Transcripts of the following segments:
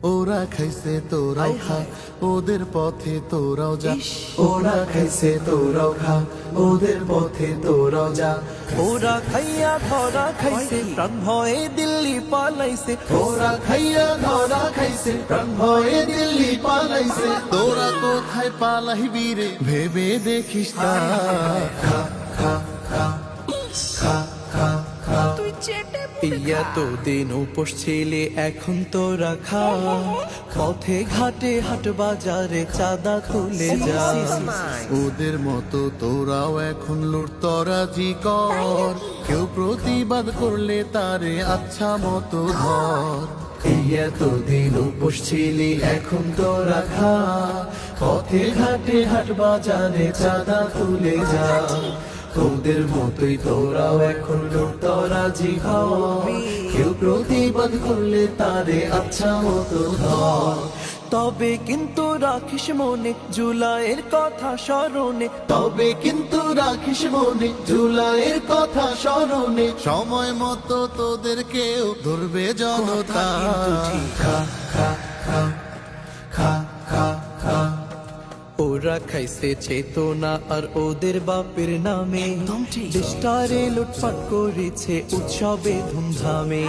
ওরা খাইছে তোরাও খা, ওদের পথে তোরাও যা। ওরা খাইছে তোরাও খা, ওদের পথে তোরাও যা। ওরা খাইয়া ধরা খাইছে, প্রাণ ভয়ে দিল্লি পালাইছে। ওরা খাইয়া ধরা খাইছে, প্রাণ ভয়ে দিল্লি পালাইছে। তোরা কোথায় পালাইবি রে ভেবে দেখিস না। খা খা খা খা খা খা। ইয়া তো দিন উপোস ছিলে, এখন তোরা খা। পথে ঘাটে হাট বাজারে চাঁদা তুলে যা। ওদের মতো তোরাও এখন লুটতরাজি কর, কেউ প্রতিবাদ করলে তারে আচ্ছা মতো ধর। এই এতদিন উপোস ছিলি, এখন তোরা খা। পথে ঘাটে হাট বাজারে চাঁদা তুলে যা। তোদের মতোই তোরাও এখন লুটতরাজি কর, কেউ প্রতিবাদ করলে তারে আচ্ছা মতো ধর। তবে কিন্তু রাখিস মনে জুলাইয়ের কথা স্মরণে। তবে কিন্তু রাখিস মনে জুলাইয়ের কথা স্মরণে। সময় মতো তোদেরকেও ধরবে জনতা। খা খা খা খা খা খা। ওরা খাইছে চেতনা আর ওদের বাপের নামে। দেশটারে লুটপাট করেছে উৎসবে ধুমধামে।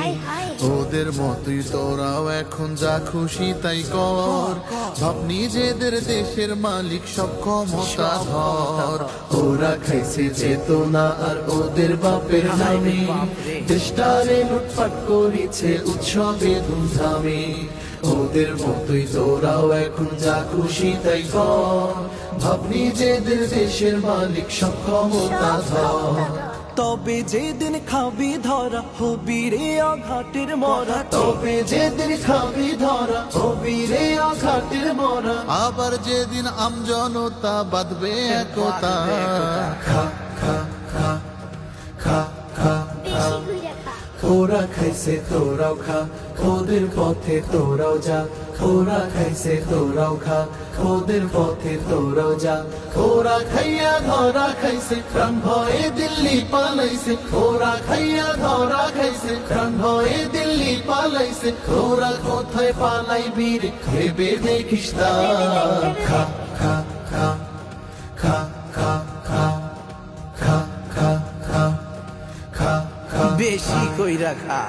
ওদের মতোই তোরাও এখন যা খুশি তাই কর, ভাব নিজেদের দেশের মালিক সব ক্ষমতা ধর। ওরা খাইছে চেতনা আর ওদের বাপের নামে। দেশটারে লুটপাট করেছে উৎসবে ধুমধামে। ওদের মতোই তোরাও এখন যা খুশি তাই কর, ভাব নিজেদের দেশের মালিক সব ক্ষমতা ধর। তবে যেদিন খাবি ধরা হবি রে আঘাটের মরা। তবে যেদিন খাবি ধরা হবি রে আঘাটের মরা। আবার যেদিন আমজনতা বাঁধবে একতা। খা খা খা খা খা খা। ওরা খাইছে তোরাও খা, ওদের পথে তোরাও যা। ওরা খাইছে তোরাও খা, ওদের পথে তোরাও যা। ওরা খাইয়া ধরা খাইছে, প্রাণ ভয়ে দিল্লি পালাইছে। ওরা খাইয়া ধরা খাইছে, প্রাণ ভয়ে দিল্লি পালাইছে। ওরা কোথায় পালাইবি রে ভেবে দেখিস না। খা খা খা খা খা খা খা খা খা খা খা। বেশি কইরা খা।